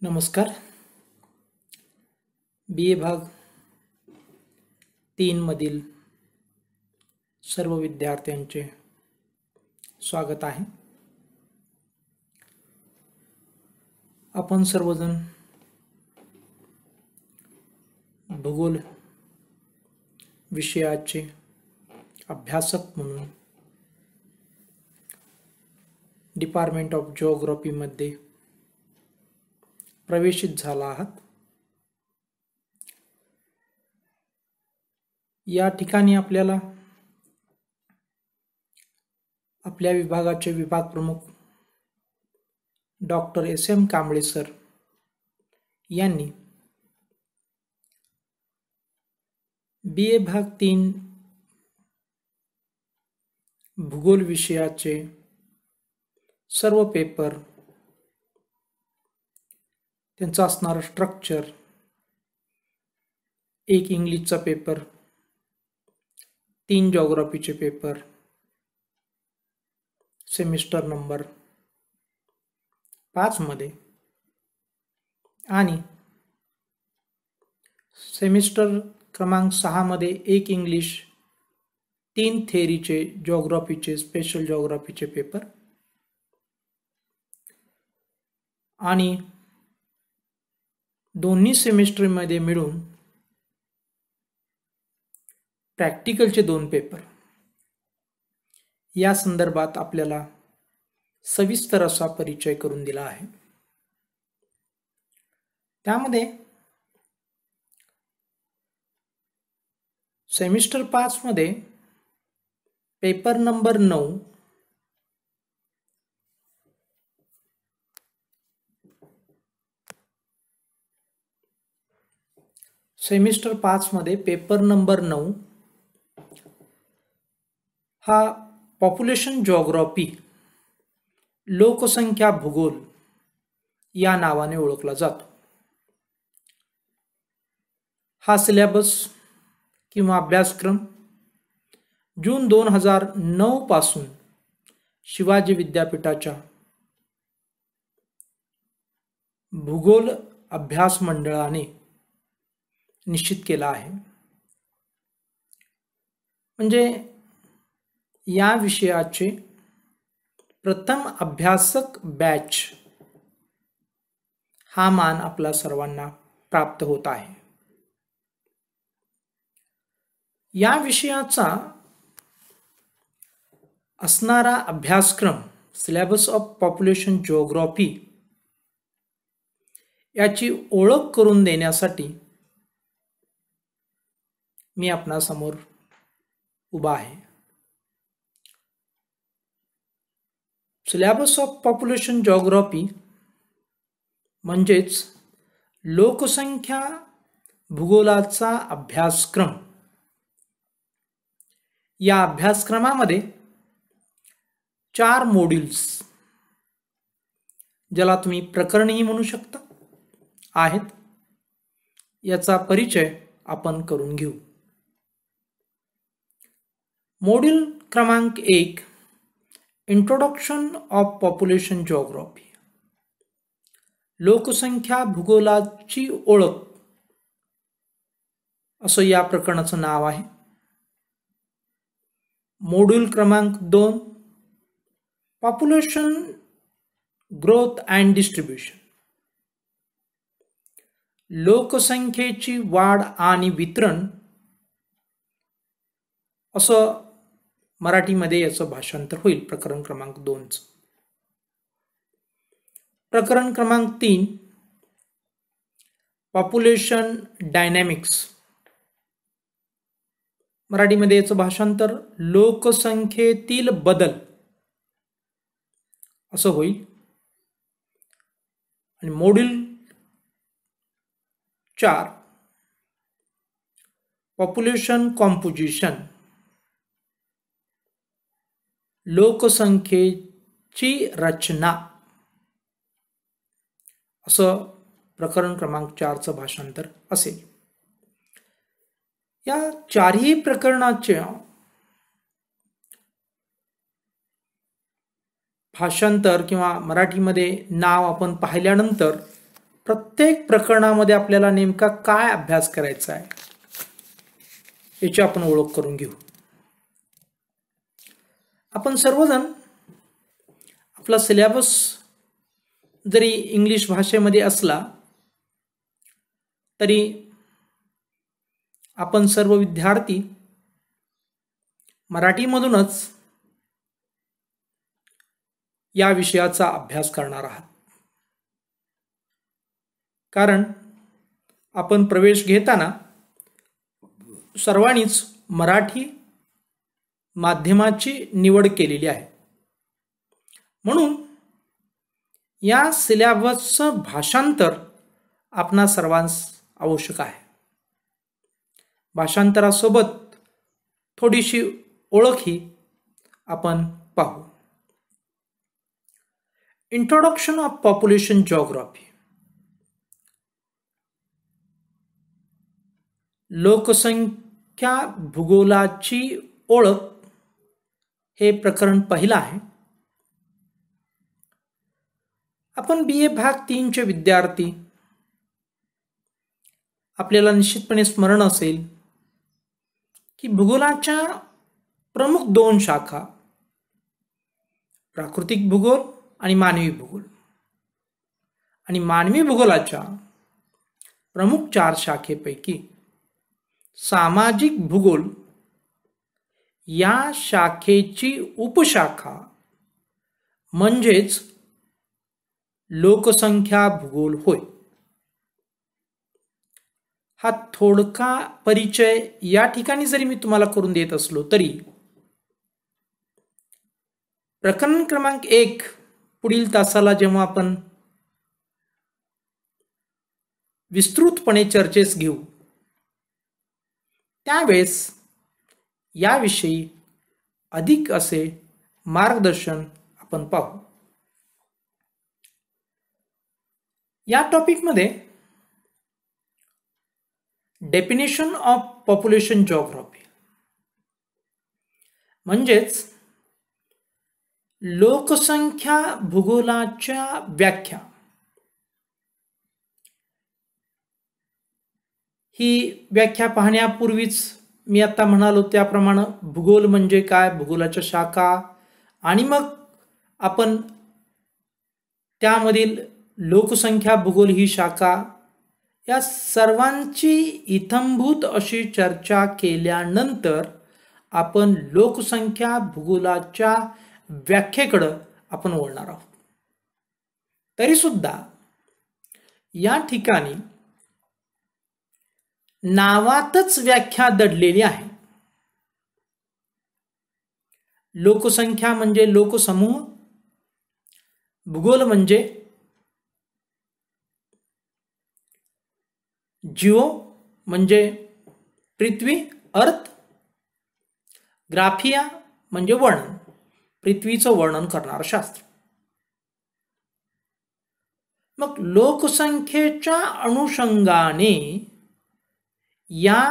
नमस्कार. BA भाग 3 मधील सर्व विद्यार्थ्यांचे स्वागत आहे. आपण सर्वजण भूगोल विषयाचे अभ्यासक म्हणून डिपार्टमेंट ऑफ जिओग्राफी मध्ये प्रवेशित झाला आहात. या ठिकाणी आपल्याला आपल्या विभागाचे विभाग प्रमुख डॉक्टर SM कांबळे सर यांनी BA भाग 3 भूगोल विषयाचे सर्व पेपर, त्यांचा असणारा स्ट्रक्चर, एक इंग्लिशचा पेपर, 3 जिओग्राफीचे पेपर, सेमिस्टर नंबर 5 मध्ये आणि सेमिस्टर क्रमांक 6 मध्ये एक इंग्लिश, 3 थेअरीचे जिओग्राफीचे स्पेशल जिओग्राफीचे पेपर आणि दोन्ही सेमिस्टरमध्ये मिळून प्रॅक्टिकलचे 2 पेपर, या संदर्भात आपल्याला सविस्तर असा परिचय करून दिला आहे. त्यामध्ये सेमिस्टर 5 मध्ये पेपर नंबर 9 सेमिस्टर 5 मध्ये पेपर नंबर 9 हा पॉप्युलेशन जिओग्राफी, लोकसंख्या भूगोल या नावाने ओळखला जातो. हा सिलेबस किंवा अभ्यासक्रम जून 2009 पासून शिवाजी विद्यापीठाच्या भूगोल अभ्यास मंडळाने निश्चित केला आहे. म्हणजे या विषयाचे प्रथम अभ्यासक बॅच हा मान आपला सर्वांना प्राप्त होत आहे. या विषयाचा असणारा अभ्यासक्रम सिलेबस ऑफ पॉप्युलेशन जिओग्राफी याची ओळख करून देण्यासाठी मी आपणासमोर उभा आहे. सिलेबस ऑफ पॉप्युलेशन जिओग्राफी म्हणजेच लोकसंख्या भूगोलाचा अभ्यासक्रम. या अभ्यासक्रमामध्ये 4 मॉड्यूल्स, ज्याला तुम्ही प्रकरणही म्हणू शकता, आहेत. याचा परिचय आपण करून घेऊ. मॉड्यूल क्रमांक 1 इंट्रोडक्शन ऑफ पॉप्युलेशन जिओग्राफी, लोकसंख्या भूगोलाची ओळख असं या प्रकरणाचं नाव आहे. मॉड्यूल क्रमांक 2 पॉप्युलेशन ग्रोथ अँड डिस्ट्रीब्युशन, लोकसंख्येची वाढ आणि वितरण असं मराठीमध्ये याचं भाषांतर होईल प्रकरण क्रमांक 2. प्रकरण क्रमांक 3 पॉप्युलेशन डायनॅमिक्स, मराठीमध्ये याचं भाषांतर लोकसंख्येतील बदल असं होईल. आणि मॉड्यूल 4 पॉप्युलेशन कॉम्पोजिशन, लोकसंख्येची रचना असं प्रकरण क्रमांक 4चं भाषांतर असेल. या 4ही प्रकरणाचे भाषांतर किंवा मराठीमध्ये नाव आपण पाहिल्यानंतर प्रत्येक प्रकरणामध्ये आपल्याला नेमका काय अभ्यास करायचा आहे याची आपण ओळख करून घेऊ. आपण सर्वजण आपला सिलेबस जरी इंग्लिश भाषेमध्ये असला तरी आपण सर्व विद्यार्थी मराठीमधूनच या विषयाचा अभ्यास करणार आहात. कारण आपण प्रवेश घेताना सर्वांनीच मराठी माध्यमाची निवड केलेली आहे. म्हणून या सिलेबसचं भाषांतर आपणा सर्वांस आवश्यक आहे. भाषांतरासोबत थोडीशी ओळखही आपण पाहू. Introduction of population geography. लोकसंख्या भूगोलाची ओळख हे प्रकरण पहिलं आहे. आपण BA भाग 3 चे विद्यार्थी, आपल्याला निश्चितपणे स्मरण असेल की भूगोलाच्या प्रमुख 2 शाखा, प्राकृतिक भूगोल आणि मानवी भूगोल, आणि मानवी भूगोलाच्या प्रमुख 4 शाखेपैकी सामाजिक भूगोल या शाखेची उपशाखा म्हणजेच लोकसंख्या भूगोल होय. हा थोडका परिचय या ठिकाणी जरी मी तुम्हाला करून देत असलो तरी प्रकरण क्रमांक 1 पुढील तासाला जेव्हा आपण विस्तृतपणे चर्चेस घेऊ त्यावेळेस याविषयी अधिक असे मार्गदर्शन आपण पाहू. या टॉपिकमध्ये डेफिनेशन ऑफ पॉप्युलेशन जिओग्राफी म्हणजेच लोकसंख्या भूगोलाच्या व्याख्या. ही व्याख्या पाहण्यापूर्वीच मी आता म्हणालो त्याप्रमाणे भूगोल म्हणजे काय, भूगोलाच्या शाखा, आणि मग आपण त्यामधील लोकसंख्या भूगोल ही शाखा, या सर्वांची इत्थंभूत अशी चर्चा केल्यानंतर आपण लोकसंख्या भूगोलाच्या व्याख्येकडे आपण वळणार आहोत. तरी सुद्धा या ठिकाणी नावातच व्याख्या दडलेली आहे. लोकसंख्या म्हणजे लोकसमूह, भूगोल म्हणजे जिओ म्हणजे पृथ्वी, अर्थ, ग्राफिया म्हणजे वर्णन, पृथ्वीचं वर्णन करणारं शास्त्र. मग लोकसंख्येच्या अनुषंगाने या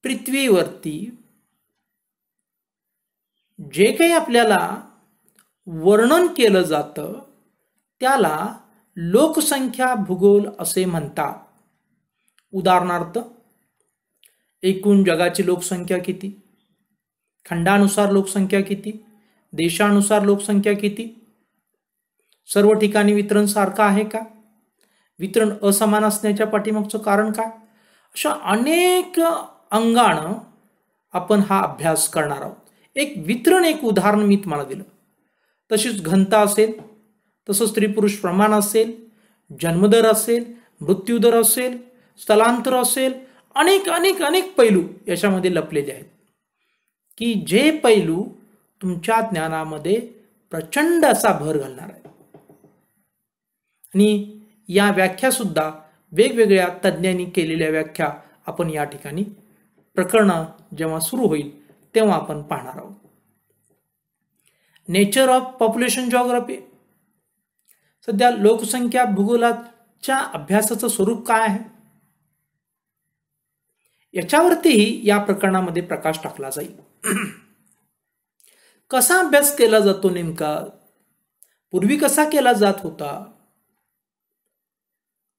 पृथ्वीवरती जे काही आपल्याला वर्णन केलं जातं त्याला लोकसंख्या भूगोल असे म्हणतात. उदाहरणार्थ, एकूण जगाची लोकसंख्या किती, खंडानुसार लोकसंख्या किती, देशानुसार लोकसंख्या किती, सर्व ठिकाणी वितरण सारखं आहे का, वितरण असमान असण्याच्या पाठीमागचं कारण काय, अशा अनेक अंगानं आपण हा अभ्यास करणार आहोत. एक वितरण, एक उदाहरण मी तुम्हाला दिलं. तशीच घनता असेल, तसं स्त्री पुरुष प्रमाण असेल, जन्मदर असेल, मृत्यूदर असेल, स्थलांतर असेल, अनेक अनेक अनेक पैलू याच्यामध्ये लपलेले आहेत की जे पैलू तुमच्या ज्ञानामध्ये प्रचंड असा भर घालणार आहे. आणि या व्याख्या सुद्धा वेगवेगळ्या तज्ञांनी केलेल्या व्याख्या आपण या ठिकाणी प्रकरण जेव्हा सुरू होईल तेव्हा आपण पाहणार आहोत. Nature of population geography. सध्या लोकसंख्या भूगोलाच्या अभ्यासाचं स्वरूप काय आहे याच्यावरतीही या प्रकरणामध्ये प्रकाश टाकला जाईल. कसा अभ्यास केला जातो नेमका, पूर्वी कसा केला जात होता,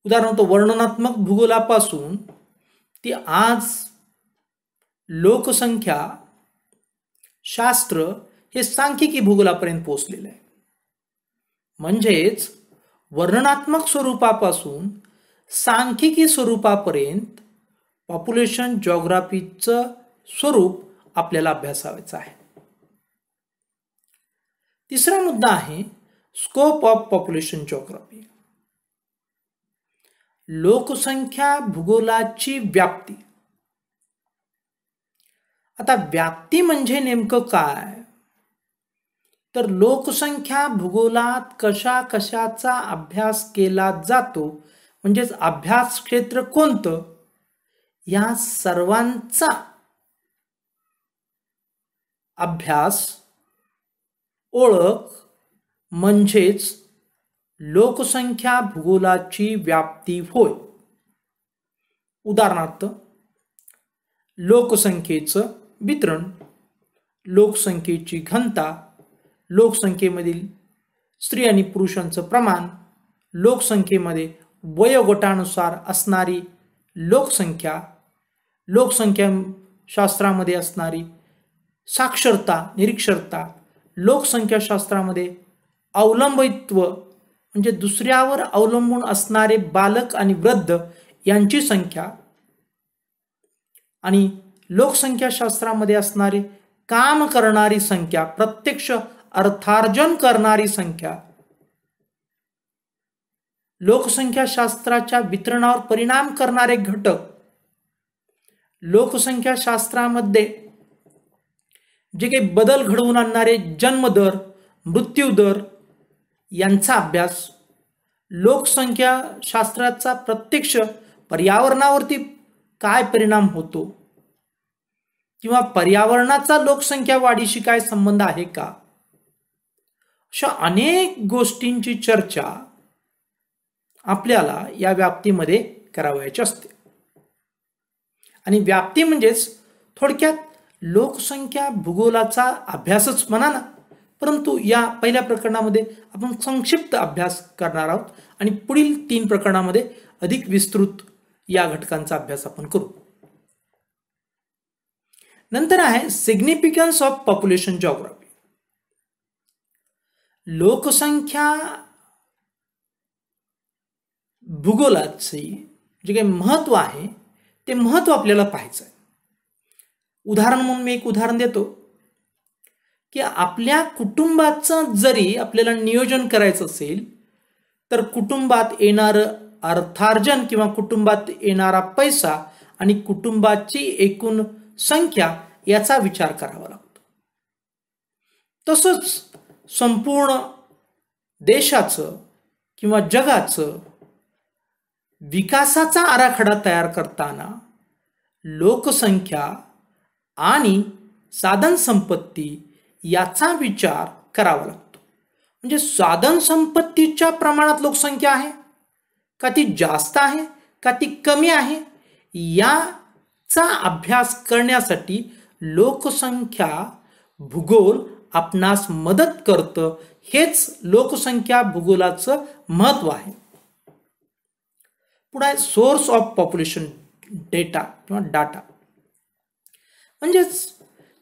उदाहरणार्थ वर्णनात्मक भूगोलापासून ती आज लोकसंख्या शास्त्र हे सांख्यिकी भूगोलापर्यंत पोहोचलेलं आहे. म्हणजेच वर्णनात्मक स्वरूपापासून सांख्यिकी स्वरूपापर्यंत पॉप्युलेशन जॉग्राफीचं स्वरूप आपल्याला अभ्यासायचं आहे. तिसरा मुद्दा आहे स्कोप ऑफ पॉप्युलेशन जॉग्राफी. लोकसंख्या भूगोलाची व्याप्ती. आता व्याप्ती म्हणजे नेमकं काय, तर लोकसंख्या भूगोलात कशा कशाचा अभ्यास केला जातो, म्हणजेच अभ्यास क्षेत्र कोणतं, या सर्वांचा अभ्यास ओळख म्हणजेच लोकसंख्या भूगोलाची व्याप्ती होय. उदाहरणार्थ लोकसंख्येचं वितरण, लोकसंख्येची घनता, लोकसंख्येमधील स्त्री आणि पुरुषांचं प्रमाण, लोकसंख्येमध्ये वयोगटानुसार असणारी लोकसंख्या, लोकसंख्या शास्त्रामध्ये असणारी साक्षरता, निरक्षरता, लोकसंख्याशास्त्रामध्ये अवलंबित्व म्हणजे दुसऱ्यावर अवलंबून असणारे बालक आणि वृद्ध यांची संख्या, आणि लोकसंख्याशास्त्रामध्ये असणारी काम करणारी संख्या, प्रत्यक्ष अर्थार्जन करणारी संख्या, लोकसंख्याशास्त्राच्या वितरणावर परिणाम करणारे घटक, लोकसंख्याशास्त्रामध्ये जे काही बदल घडवून आणणारे जन्मदर, मृत्यूदर यांचा अभ्यास, लोकसंख्या शास्त्राचा प्रत्यक्ष पर्यावरणावरती काय परिणाम होतो किंवा पर्यावरणाचा लोकसंख्या वाढीशी काय संबंध आहे का, अशा अनेक गोष्टींची चर्चा आपल्याला या व्याप्तीमध्ये करावयाची असते. आणि व्याप्ती म्हणजेच थोडक्यात लोकसंख्या भूगोलाचा अभ्यासच म्हणा ना, परंतु या पहिल्या प्रकरणामध्ये आपण संक्षिप्त अभ्यास करणार आहोत आणि पुढील 3 प्रकरणामध्ये अधिक विस्तृत या घटकांचा अभ्यास आपण करू. नंतर आहे सिग्निफिकन्स ऑफ पॉप्युलेशन जॉग्राफी. लोकसंख्या भूगोलाचे जे काही महत्व आहे ते महत्व आपल्याला पाहायचं आहे. उदाहरण म्हणून मी एक उदाहरण देतो की आपल्या कुटुंबाचं जरी आपल्याला नियोजन करायचं असेल तर कुटुंबात येणारं अर्थार्जन किंवा कुटुंबात येणारा पैसा आणि कुटुंबाची एकूण संख्या याचा विचार करावा लागतो. तसंच संपूर्ण देशाचं किंवा जगाचं विकासाचा आराखडा तयार करताना लोकसंख्या आणि साधन संपत्ती याचा विचार करावा लागतो. म्हणजे साधन संपत्तीच्या प्रमाणात लोकसंख्या आहे का, ती जास्त आहे का, ती कमी आहे, याचा अभ्यास करण्यासाठी लोकसंख्या भूगोल आपणास मदत करतं. हेच लोकसंख्या भूगोलाचं महत्व आहे. पुढे सोर्स ऑफ पॉप्युलेशन डेटा किंवा डाटा, म्हणजेच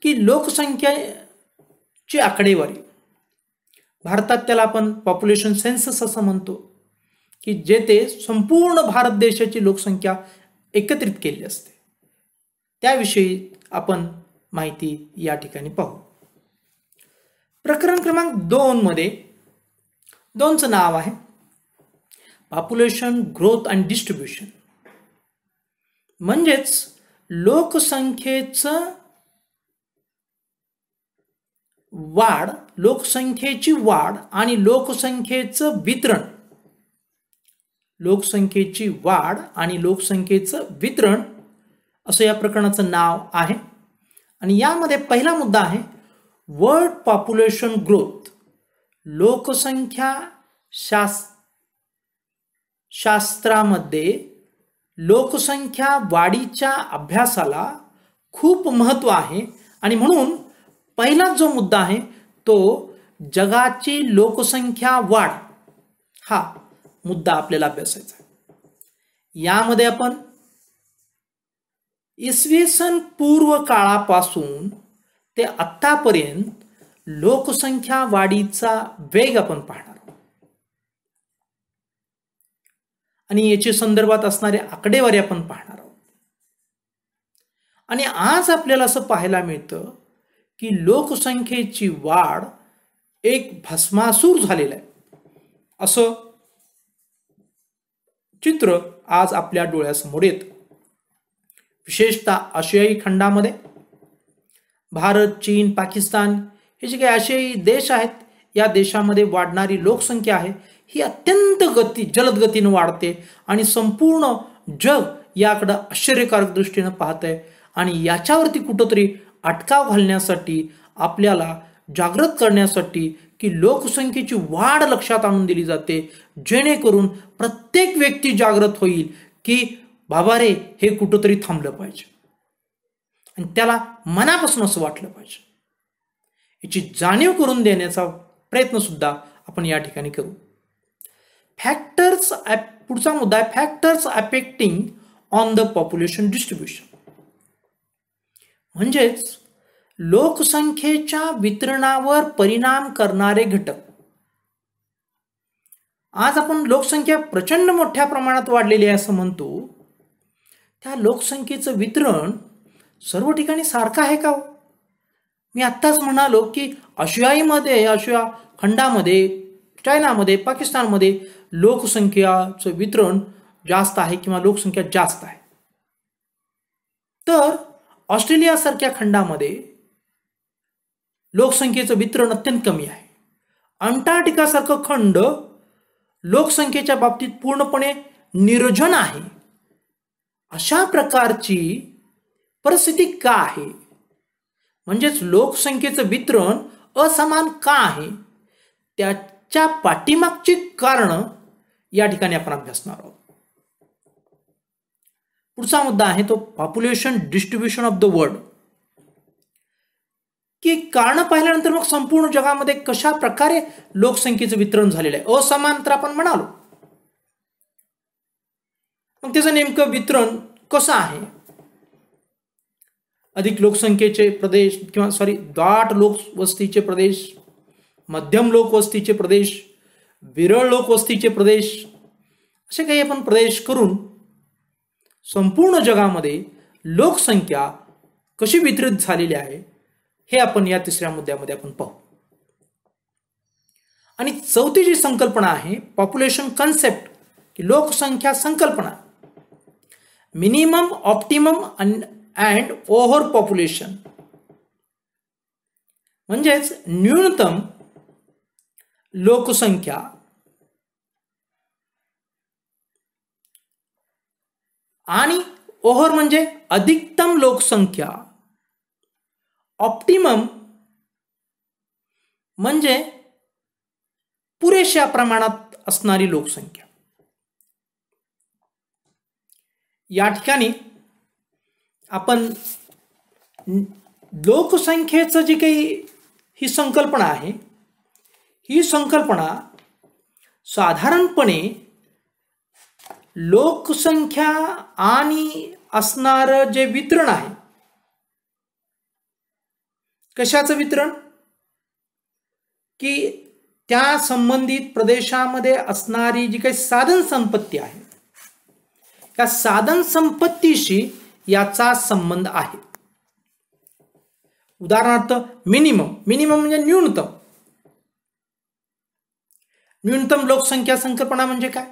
की लोकसंख्येची आकडेवारी. भारतात त्याला आपण पॉप्युलेशन सेन्सस असं म्हणतो, की जेथे संपूर्ण भारत देशाची लोकसंख्या एकत्रित केली असते. त्याविषयी आपण माहिती या ठिकाणी पाहू. प्रकरण क्रमांक 2 मध्ये 2चं नाव आहे पॉप्युलेशन ग्रोथ अँड डिस्ट्रीब्युशन. म्हणजेच लोकसंख्येचं वाढ, लोकसंख्येची वाढ आणि लोकसंख्येचं वितरण. लोकसंख्येची वाढ आणि लोकसंख्येचं वितरण असं या प्रकरणाचं नाव आहे. आणि यामध्ये पहिला मुद्दा आहे वर्ल्ड पॉप्युलेशन ग्रोथ. लोकसंख्या शास्त्रामध्ये लोकसंख्या वाढीच्या अभ्यासाला खूप महत्व आहे आणि म्हणून पहिला जो मुद्दा आहे तो जगाची लोकसंख्या वाढ हा मुद्दा आपल्याला अभ्यासायचा आहे. यामध्ये आपण इसवी सन पूर्व काळापासून ते आत्तापर्यंत लोकसंख्या वाढीचा वेग आपण पाहणार आहोत आणि याच्या संदर्भात असणारे आकडेवारी आपण पाहणार आहोत. आणि आज आपल्याला असं पाहायला मिळतं की लोकसंख्येची वाढ एक भस्मासूर झालेलं आहे असं चित्र आज आपल्या डोळ्यासमोर येतं. विशेषतः आशियाई खंडामध्ये भारत, चीन, पाकिस्तान हे जे काही आशियाई देश आहेत, या देशामध्ये वाढणारी लोकसंख्या आहे ही अत्यंत जलद गतीने वाढते आणि संपूर्ण जग याकडे आश्चर्यकारक दृष्टीने पाहतंय. आणि याच्यावरती कुठंतरी अटकाव घालण्यासाठी, आपल्याला जागृत करण्यासाठी की लोकसंख्येची वाढ लक्षात आणून दिली जाते, जेणेकरून प्रत्येक व्यक्ती जागृत होईल की बाबा रे, हे कुठंतरी थांबलं पाहिजे आणि त्याला मनापासून असं वाटलं पाहिजे. याची जाणीव करून देण्याचा प्रयत्न सुद्धा आपण या ठिकाणी करू. फॅक्टर्स, पुढचा मुद्दा आहे factors affecting on the population distribution. म्हणजेच लोकसंख्येच्या वितरणावर परिणाम करणारे घटक. आज आपण लोकसंख्या प्रचंड मोठ्या प्रमाणात वाढलेली आहे असं म्हणतो, त्या लोकसंख्येचं वितरण सर्व ठिकाणी सारखं आहे का? मी आत्ताच म्हणालो की आशिया खंडामध्ये, चायनामध्ये, पाकिस्तानमध्ये लोकसंख्याचं वितरण जास्त आहे किंवा लोकसंख्या जास्त आहे. तर ऑस्ट्रेलियासारख्या खंडामध्ये लोकसंख्येचं वितरण अत्यंत कमी आहे. अंटार्क्टिकासारखं खंड लोकसंख्येच्या बाबतीत पूर्णपणे निर्जन आहे. अशा प्रकारची परिस्थिती का आहे? म्हणजेच लोकसंख्येचं वितरण असमान का आहे, त्याच्या पाठीमागची कारण या ठिकाणी आपण अभ्यासणार आहोत. पुढचा मुद्दा आहे तो population distribution of the world. की कारण पाहिल्यानंतर मग संपूर्ण जगामध्ये कशा प्रकारे लोकसंख्येचं वितरण झालेलं आहे. असमान तर आपण म्हणालो, मग त्याचं नेमकं वितरण कसं आहे? अधिक लोकसंख्येचे प्रदेश किंवा दाट लोकवस्तीचे प्रदेश, मध्यम लोकवस्तीचे प्रदेश, विरळ लोकवस्तीचे प्रदेश, असे काही आपण प्रदेश करून संपूर्ण जगामध्ये लोकसंख्या कशी वितरित झालेली आहे हे आपण या तिसऱ्या मुद्द्यामध्ये आपण पाहू. आणि चौथी जी संकल्पना आहे पॉप्युलेशन कन्सेप्ट, की लोकसंख्या संकल्पना, minimum, optimum and over population. म्हणजेच न्यूनतम लोकसंख्या आणि ओव्हर म्हणजे अधिकतम लोकसंख्या, ऑप्टिमम म्हणजे पुरेशा प्रमाणात असणारी लोकसंख्या. या ठिकाणी आपण लोकसंख्येचं जी काही ही संकल्पना आहे, ही संकल्पना साधारणपणे लोकसंख्या आणि असणारं जे वितरण आहे, कशाचं वितरण, की त्या संबंधित प्रदेशामध्ये असणारी जी काही साधन संपत्ती आहे, त्या साधन संपत्तीशी याचा संबंध आहे. उदाहरणार्थ मिनिमम म्हणजे न्यूनतम लोकसंख्या संकल्पना म्हणजे काय,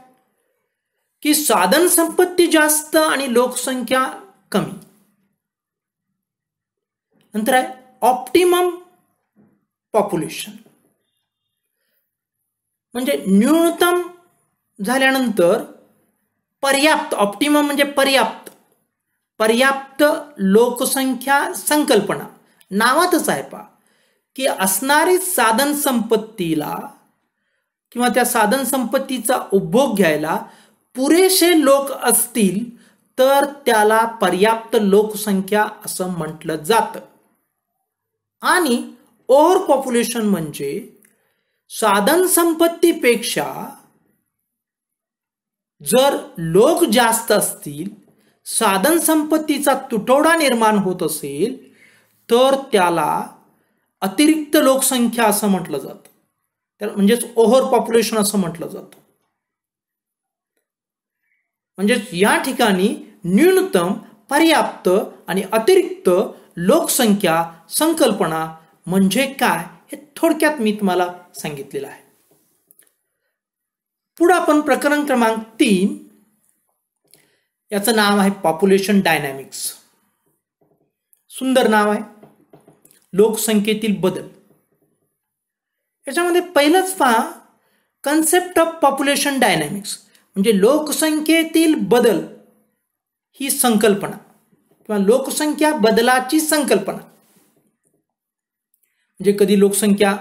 की साधन संपत्ती जास्त आणि लोकसंख्या कमी. नंतर आहे ऑप्टिमम पॉप्युलेशन, म्हणजे न्यूनतम झाल्यानंतर पर्याप्त, ऑप्टिमम म्हणजे पर्याप्त लोकसंख्या संकल्पना. नावातच आहे पहा, की असणारी साधन संपत्तीला किंवा त्या साधन संपत्तीचा उपभोग घ्यायला पुरेसे लोक असतील तर त्याला पर्याप्त लोकसंख्या असं म्हटलं जातं. आणि ओव्हर पॉप्युलेशन म्हणजे साधन संपत्तीपेक्षा जर लोक जास्त असतील, साधन संपत्तीचा तुटवडा निर्माण होत असेल, तर त्याला अतिरिक्त लोकसंख्या असं म्हटलं जातं. तर म्हणजेच ओव्हर पॉप्युलेशन असं म्हटलं जातं. म्हणजेच या ठिकाणी न्यूनतम, पर्याप्त आणि अतिरिक्त लोकसंख्या संकल्पना म्हणजे काय हे थोडक्यात मी तुम्हाला सांगितलेलं आहे. पुढे आपण प्रकरण क्रमांक 3, याचं नाव आहे पॉप्युलेशन डायनॅमिक्स. सुंदर नाव आहे, लोकसंख्येतील बदल. याच्यामध्ये पहिलंच पहा, कन्सेप्ट ऑफ पॉप्युलेशन डायनॅमिक्स म्हणजे लोकसंख्येतील बदल ही संकल्पना किंवा लोकसंख्या बदलाची संकल्पना. म्हणजे कधी लोकसंख्या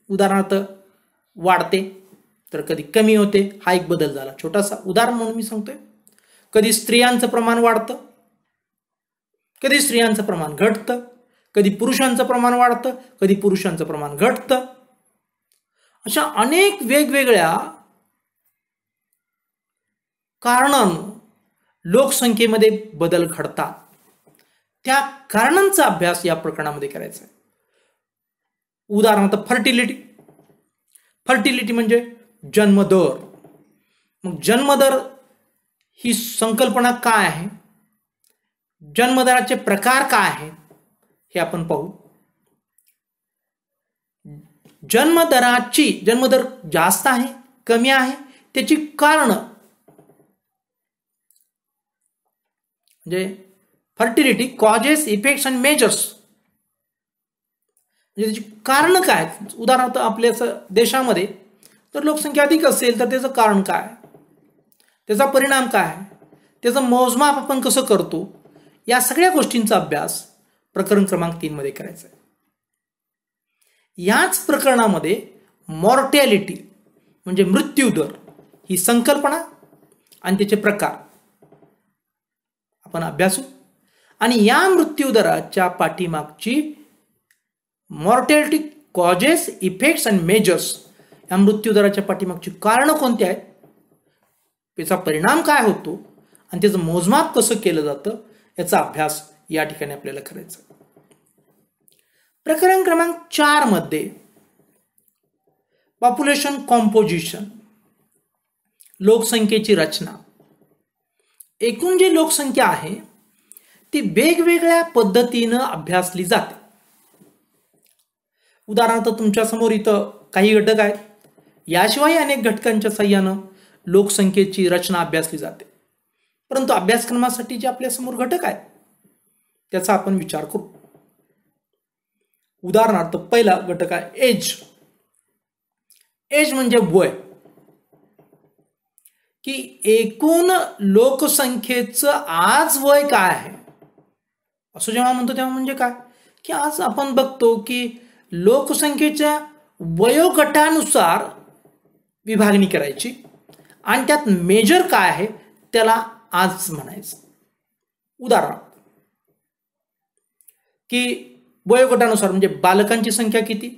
उदाहरणार्थ वाढते तर कधी कमी होते, हा एक बदल झाला. छोटासा उदाहरण म्हणून मी सांगतोय. कधी स्त्रियांचं प्रमाण वाढतं, कधी स्त्रियांचं प्रमाण घटतं, कधी पुरुषांचं प्रमाण वाढतं, कधी पुरुषांचं प्रमाण घटतं. अशा अनेक वेगवेगळ्या कारणांनी लोकसंख्येमध्ये बदल घडतात. त्या कारणांचा अभ्यास या प्रकरणामध्ये करायचा आहे. उदाहरणार्थ फर्टिलिटी. फर्टिलिटी म्हणजे जन्मदर. मग जन्मदर ही संकल्पना काय आहे, जन्मदराचे प्रकार काय आहेत हे आपण पाहू. जन्मदर जास्त आहे, कमी आहे, त्याची कारण म्हणजे fertility causes, effects and measures. म्हणजे त्याची कारण काय. उदाहरणार्थ आपल्या देशामध्ये तर लोकसंख्या अधिक असेल तर त्याचं कारण काय, त्याचा परिणाम काय, त्याचं मोजमाप आपण कसं करतो, या सगळ्या गोष्टींचा अभ्यास प्रकरण क्रमांक 3 मध्ये करायचा आहे. याच प्रकरणामध्ये मॉर्टॅलिटी म्हणजे मृत्यूदर ही संकल्पना आणि त्याचे प्रकार आपण अभ्यासू. आणि या मृत्यूदराच्या पाठीमागची mortality causes, effects and measures, या मृत्यूदराच्या पाठीमागची कारणं कोणती आहेत, त्याचा परिणाम काय होतो आणि त्याचं मोजमाप कसं केलं जातं, याचा अभ्यास या ठिकाणी आपल्याला करायचा. प्रकरण क्रमांक 4 मध्ये पॉप्युलेशन कॉम्पोजिशन, लोकसंख्येची रचना. एकूण जी लोकसंख्या आहे ती वेगवेगळ्या पद्धतीनं अभ्यासली जाते. उदाहरणार्थ तुमच्या समोर इथं काही घटक आहेत, याशिवाय अनेक घटकांच्या साह्यानं लोकसंख्येची रचना अभ्यासली जाते. परंतु अभ्यासक्रमासाठी जे आपल्या समोर घटक आहेत त्याचा आपण विचार करू. उदाहरणार्थ पहिला घटक आहे एज. एज म्हणजे वय, की एकूण लोकसंख्येचं आज वय काय आहे असं जेव्हा म्हणतो तेव्हा म्हणजे काय, की आज आपण बघतो की लोकसंख्येच्या वयोगटानुसार विभागणी करायची आणि त्यात मेजर काय आहे त्याला आज म्हणायचं. उदाहरण की वयोगटानुसार म्हणजे बालकांची संख्या किती,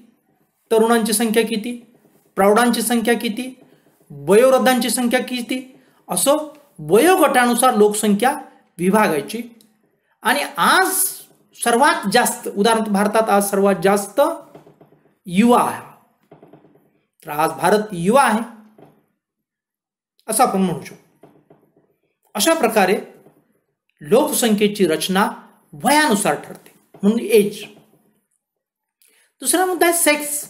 तरुणांची संख्या किती, प्रौढांची संख्या किती, वयोवृद्धांची संख्या किती, असं वयोगटानुसार लोकसंख्या विभागायची. आणि आज सर्वात जास्त, उदाहरणार्थ भारतात आज सर्वात जास्त युवा आहे, तर आज भारत युवा आहे असं आपण म्हणू शकतो. अशा प्रकारे लोकसंख्येची रचना वयानुसार ठरते म्हणून एज. दुसरा मुद्दा आहे सेक्स.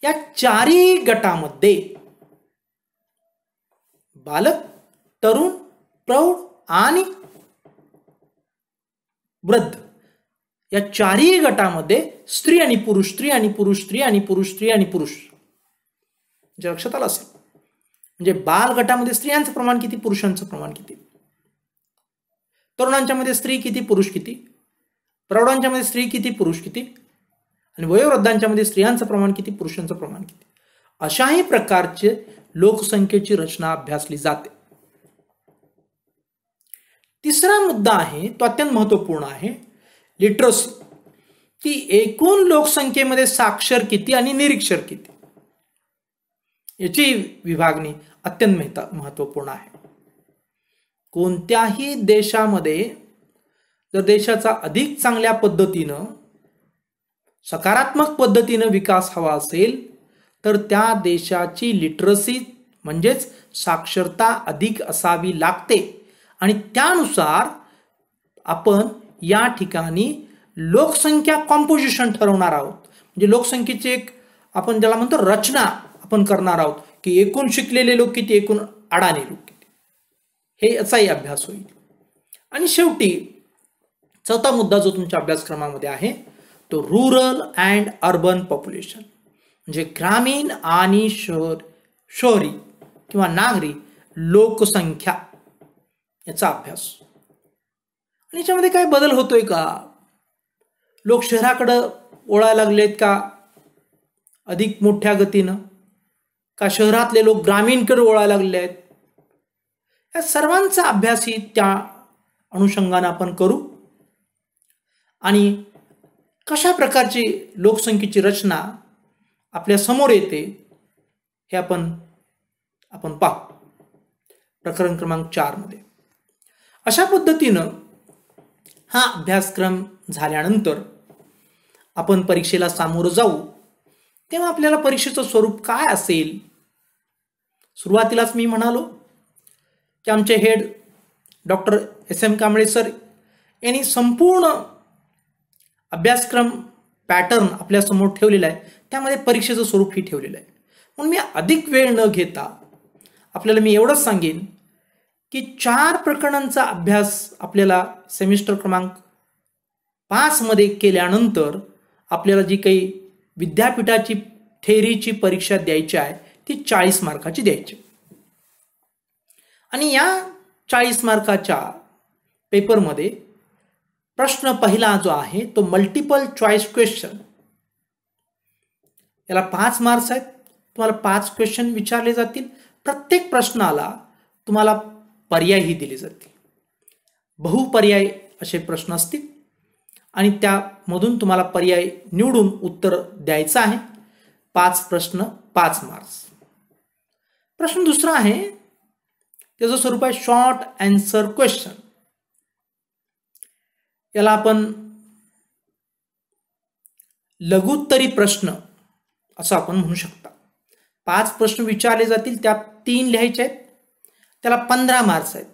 या चारही गटामध्ये बालक, तरुण, प्रौढ आणि वृद्ध या चारही गटामध्ये स्त्री आणि पुरुष, स्त्री आणि पुरुष, स्त्री आणि पुरुष, स्त्री आणि पुरुष जे लक्षात आलं असेल. म्हणजे बाल गटामध्ये स्त्रियांचं प्रमाण किती, पुरुषांचं प्रमाण किती, तरुणांच्या मध्ये स्त्री किती, पुरुष किती, प्रौढांच्या मध्ये स्त्री किती, पुरुष किती, आणि वयोवृद्धांच्या मध्ये स्त्रियांचं प्रमाण किती, पुरुषांचं प्रमाण किती, अशाही प्रकारचे लोकसंख्येची रचना अभ्यासली जाते. तिसरा मुद्दा आहे तो अत्यंत महत्वपूर्ण आहे, लिटरसी. की एकूण लोकसंख्येमध्ये साक्षर किती आणि निरक्षर किती याची विभागणी अत्यंत महत्त्वपूर्ण आहे. कोणत्याही देशामध्ये जर देशाचा अधिक चांगल्या पद्धतीनं सकारात्मक पद्धतीनं विकास हवा असेल तर त्या देशाची लिटरसी म्हणजेच साक्षरता अधिक असावी लागते आणि त्यानुसार आपण या ठिकाणी लोकसंख्या कॉम्पोजिशन ठरवणार आहोत. म्हणजे लोकसंख्येची एक आपण ज्याला म्हणतो रचना आपण करणार आहोत की एकूण शिकलेले लोक किती, एकूण अडाणी लोक किती, हे याचाही अभ्यास होईल. आणि शेवटी चौथा मुद्दा जो तुमच्या अभ्यासक्रमामध्ये आहे तो रूरल अँड अर्बन पॉप्युलेशन म्हणजे ग्रामीण आणि शहरी किंवा नागरी लोकसंख्या याचा अभ्यास. आणि याच्यामध्ये काय बदल होतोय का? लोक शहराकडे वळायला लागलेत का अधिक मोठ्या गतीनं, का शहरातले लोक ग्रामीणकडे वळायला लागले आहेत? या सर्वांचा अभ्यासही त्या अनुषंगाने आपण करू आणि कशा प्रकारची लोकसंख्येची रचना आपल्या समोर येते हे आपण पाहू प्रकरण क्रमांक 4 मध्ये. अशा पद्धतीनं हा अभ्यासक्रम झाल्यानंतर आपण परीक्षेला सामोरं जाऊ तेव्हा आपल्याला परीक्षेचं स्वरूप काय असेल. सुरुवातीलाच मी म्हणालो की आमचे head doctor SM Kamble sir यांनी संपूर्ण अभ्यासक्रम पॅटर्न आपल्यासमोर ठेवलेला आहे. त्यामध्ये परीक्षेचं स्वरूप ही ठेवलेलं आहे. म्हणून मी अधिक वेळ न घेता आपल्याला मी एवढंच सांगेन की 4 प्रकरणांचा अभ्यास आपल्याला सेमिस्टर क्रमांक 5 मध्ये केल्यानंतर आपल्याला जी काही विद्यापीठाची थेअरीची परीक्षा द्यायची आहे ती 40 मार्काची द्यायची. आणि या 40 मार्काच्या पेपरमध्ये प्रश्न पहिला जो आहे तो मल्टिपल चॉईस क्वेश्चन, याला 5 मार्क्स आहेत. तुम्हाला 5 क्वेश्चन विचारले जातील. प्रत्येक प्रश्नाला तुम्हाला पर्यायही दिले जातील. बहुपर्याय असे प्रश्न असतील आणि त्यामधून तुम्हाला पर्याय निवडून उत्तर द्यायचं आहे. 5 प्रश्न 5 मार्क्स. प्रश्न दुसरा आहे त्याचं स्वरूप आहे शॉर्ट आन्सर क्वेश्चन. याला आपण लघुत्तरी प्रश्न असं आपण म्हणू शकता. 5 प्रश्न विचारले जातील, त्यात 3 लिहायचे आहेत, त्याला 15 मार्क्स आहेत.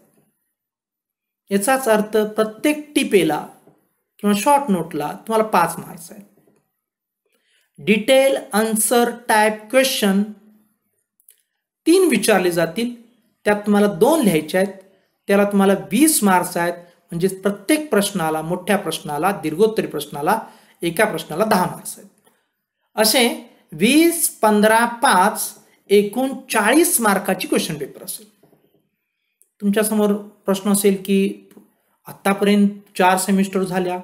याचाच अर्थ प्रत्येक टिपेला किंवा शॉर्ट नोटला तुम्हाला 5 मार्क्स आहेत. डिटेल आन्सर टाईप क्वेश्चन 3 विचारले जातील, त्यात तुम्हाला 2 लिहायचे आहेत, त्याला तुम्हाला 20 मार्क्स आहेत. म्हणजे प्रत्येक प्रश्नाला, मोठ्या प्रश्नाला, दीर्घोत्तरी प्रश्नाला, एका प्रश्नाला 10 मार्क्स आहेत. असे 20, 15, 5 एकूण 40 मार्काची क्वेश्चन पेपर असेल. तुमच्यासमोर प्रश्न असेल की आत्तापर्यंत 4 सेमिस्टर झाल्या,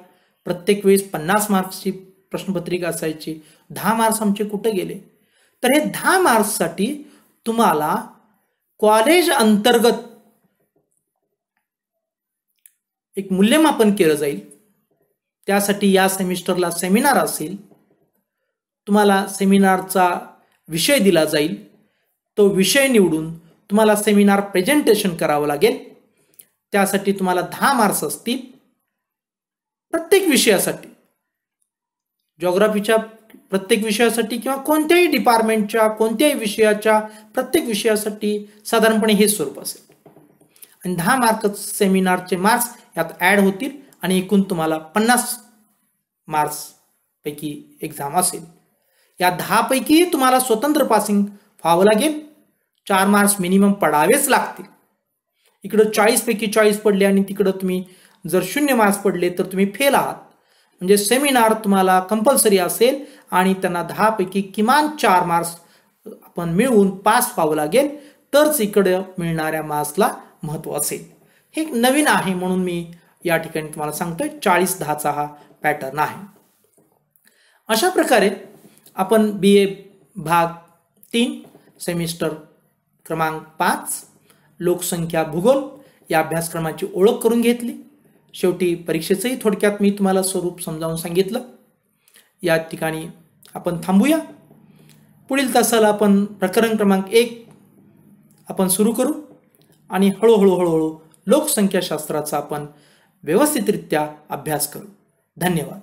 प्रत्येक वेळेस 50 मार्क्सची प्रश्नपत्रिका असायची, 10 मार्क्स आमचे कुठे गेले? तर हे 10 मार्क्ससाठी तुम्हाला कॉलेज अंतर्गत एक मूल्यमापन केलं जाईल. त्यासाठी या सेमिस्टरला सेमिनार असेल. तुम्हाला सेमिनारचा विषय दिला जाईल. तो विषय निवडून तुम्हाला सेमिनार प्रेझेंटेशन करावं लागेल. त्यासाठी तुम्हाला 10 मार्क्स असतील प्रत्येक विषयासाठी. जिओग्राफीच्या प्रत्येक विषयासाठी किंवा कोणत्याही डिपार्टमेंटच्या कोणत्याही विषयाच्या प्रत्येक विषयासाठी साधारणपणे हे स्वरूप असेल. आणि 10 मार्क सेमिनारचे मार्क्स यात ॲड होतील आणि एकूण तुम्हाला 50 मार्क्स पैकी एक्झाम असेल. या 10 पैकी तुम्हाला स्वतंत्र पासिंग व्हावं लागेल. 4 मार्क्स मिनिमम पडावेच लागतील. इकडं 40 पैकी 40 पडले आणि तिकडं तुम्ही जर 0 मार्क्स पडले तर तुम्ही फेल आहात. म्हणजे सेमिनार तुम्हाला कंपल्सरी असेल आणि त्यांना 10 पैकी किमान 4 मार्क्स आपण मिळवून पास व्हावं लागेल, तरच इकडे मिळणाऱ्या मार्क्सला महत्त्व असेल. हे नवीन आहे म्हणून मी या ठिकाणी तुम्हाला सांगतोय. 40-10चा हा पॅटर्न आहे. अशा प्रकारे आपण BA भाग 3 सेमिस्टर क्रमांक 5 लोकसंख्या भूगोल या अभ्यासक्रमाची ओळख करून घेतली. शेवटी परीक्षेचंही थोडक्यात मी तुम्हाला स्वरूप समजावून सांगितलं. या ठिकाणी आपण थांबूया. पुढील तासाला आपण प्रकरण क्रमांक 1 आपण सुरू करू आणि हळूहळू लोकसंख्याशास्त्राचा आपण व्यवस्थितरित्या अभ्यास करू. धन्यवाद.